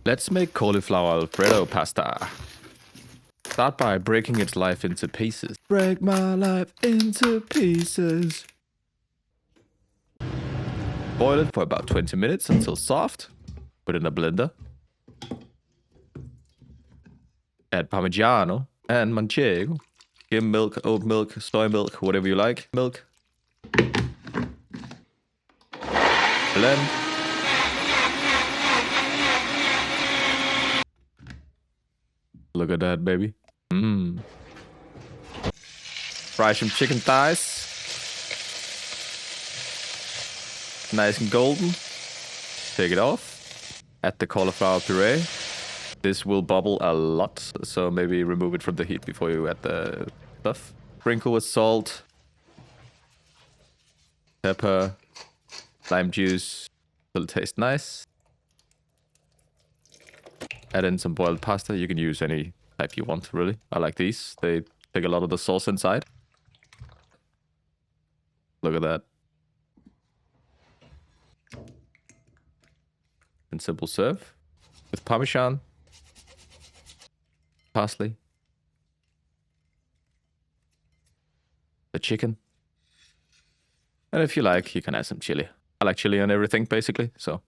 Let's make cauliflower Alfredo pasta. Start by breaking its life into pieces. Break my life into pieces. Boil it for about 20 minutes until soft. Put it in a blender. Add parmegiano and manchego. Give milk, oat milk, soy milk, whatever you like. Milk. Blend. Look at that, baby. Mmm. Fry some chicken thighs. Nice and golden. Take it off. Add the cauliflower puree. This will bubble a lot, so maybe remove it from the heat before you add the stuff. Sprinkle with salt, pepper, lime juice. It'll taste nice. Add in some boiled pasta. You can use any type you want, really. I like these. They take a lot of the sauce inside. Look at that. And simple serve with parmesan, parsley, the chicken, and if you like, you can add some chili. I like chili on everything, basically, so